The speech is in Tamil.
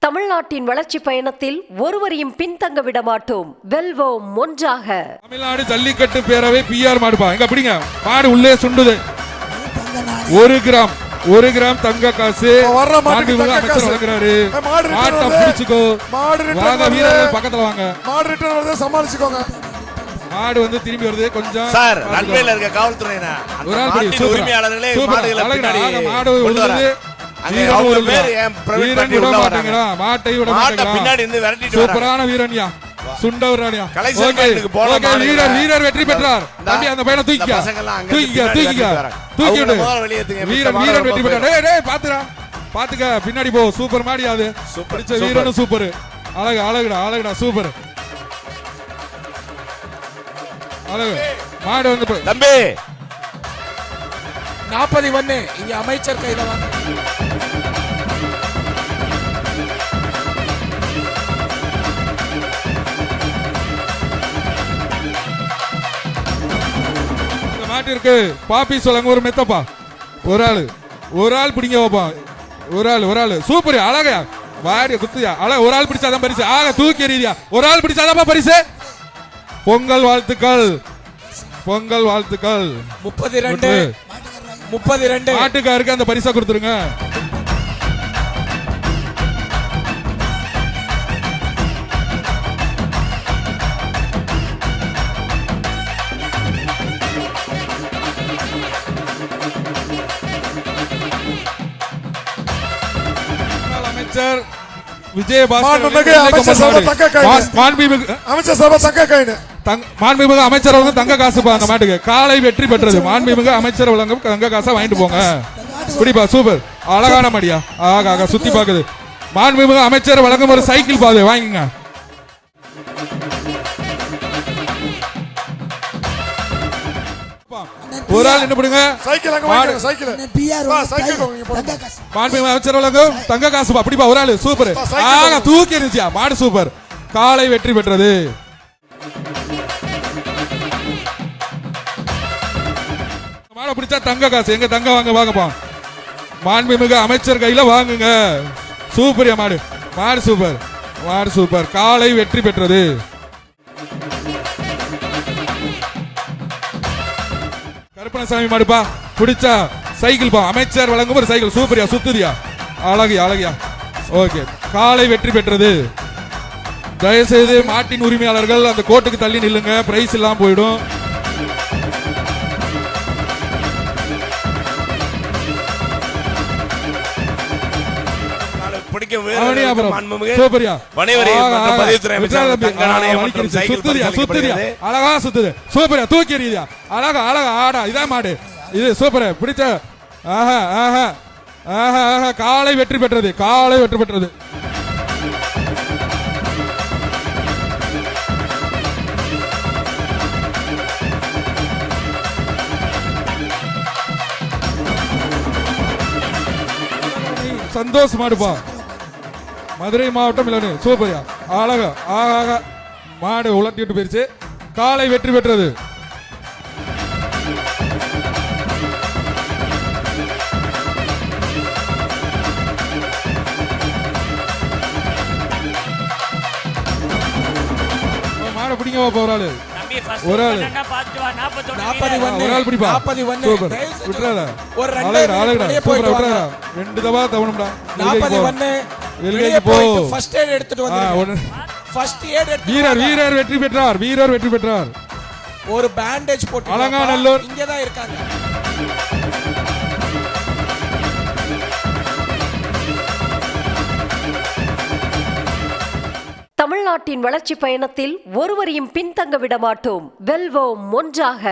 தமிழ்நாட்டின் வளர்ச்சி பயணத்தில் ஒருவரையும் பின்தங்க விட மாட்டோம். வெல்வோம் ஒன்றாக. தமிழ்நாடு ஜல்லிக்கட்டு பேரவை பிஆர் மாடுபா எங்க அப்படிங்க மாடு உள்ளே சுண்டுது. 1 கிராம் தங்க காசு அமைச்சர் வழங்குறாரு. மாட்டை பிடிச்சுக்கோ. வாங்க வீரர்கள் பக்கத்துல வாங்க. மாடு ரிட்டர்ன் வருது, சமாளிச்சுக்கோங்க. மாடு வந்து திரும்பி வருது கொஞ்சம். சார் ரன்வேல இருக்க காவல்துறையினா ஒரு ஆள் பிடி. உரிமையாளர்களே மாடுகளை பின்னாடி மாடு விழுது. மாட்டை விட மாட்டேங்கிறான். சூப்பரான வீரன்யா, சுண்டவரானியா. வீரர் வெற்றி பெற்றார். தம்பி அந்த பையனை தூக்கி வீரன் வெற்றி பெற்றார். பாத்துக்க பின்னாடி போ. சூப்பர் மாடி அது. வீரனும் சூப்பர். அழகுடா சூப்பர். அழகு மாடு வந்து தம்பி 41 இங்க அமைச்சர் கையில வாங்க. மாட்டிற்கு பாப்பி சொல்லுங்க. ஒரு மெத்தப்பா ஒரு ஆள் பிடிங்க வைப்பா. ஒரு ஆள் சூப்பர். அழகா வாடிய குத்துயா. ஒரு ஆள் பிடிச்சாதான் பரிசு. தூக்கி எறியா. ஒரு ஆள் பிடிச்சாதான் பரிசு. பொங்கல் வாழ்த்துக்கள். 32 மாட்டுக்காருக்கு அந்த பரிசா கொடுத்துருங்க. அமைச்சர் விஜயபாஸ்கர் மாண்புமிகு அமைச்சர் வழங்கும் தங்க காசு அந்த மாட்டுக்கு. காலை வெற்றி பெற்றது. மாண்புமிகு அமைச்சர் வழங்கும் தங்க காசை வாங்கிட்டு போங்க. பிடிப்பா சூப்பர். அழகான மடியா. சுத்தி பாக்குது. மாண்புமிகு அமைச்சர் வழங்கும் ஒரு சைக்கிள் பாது வாங்கிங்க. ஒரு ஆள் என்ன பண்ணுங்க. மாண்புமிகு அமைச்சர் வழங்கும் தங்க காசு அப்படிப்பா. ஒரு ஆள் சூப்பர். தூக்கி இருந்துச்சியா. மாடு சூப்பர். காலை வெற்றி பெற்றது. மாடை பிடிச்சா தங்க காசு. எங்க தங்க வாங்கப்பா. மாண்புமிகு அமைச்சர் கையில வாங்குங்க. சூப்பரியா மாடு சூப்பர். காலை வெற்றி பெற்றது. கருப்பணசாமி மாடுப்பா. பிடிச்சா சைக்கிள் பா. அமைச்சர் வழங்கும் ஒரு சைக்கிள். சூப்பரியா சுத்துதியா. அழகியா. ஓகே காலை வெற்றி பெற்றது. தயவுசெய்து மாட்டின் உரிமையாளர்கள் அந்த கோட்டுக்கு தள்ளி நில்லுங்க. பிரைஸ் எல்லாம் போயிடும். அழகா சுத்துது. சூப்பரா தூக்கி எறியா. அழகா ஆடா. இதான் மாடு இது. சூப்பர் பிடிச்ச. காலை வெற்றி பெற்றது. சந்தோஷ் மாடுப்பா. மதுரை மாவட்டம் இல்லனு. சூப்பரியா. அழகா மாடு உலட்டிட்டு போயிருச்சு. காலை வெற்றி பெற்றது. மாடு பிடிங்க ஒரு ஆளு. ஒரு ஆள் பிடிப்பா. சூப்பர். விட்டுறாத. அழகா 2 தடவை தவணும்டா. 41 போ. ஃபர்ஸ்ட் எய்ட் எடுத்துட்டு வந்து. ஃபர்ஸ்ட் எய்ட் வீரர் வெற்றி பெற்றார். ஒரு பேண்டேஜ் போட்டு அலங்காநல்லூர் இங்க தான் இருக்காங்க. தமிழ்நாட்டின் வளர்ச்சி பயணத்தில் ஒருவரையும் பின்தங்க விட மாட்டோம். வெல்வோம் ஒன்றாக.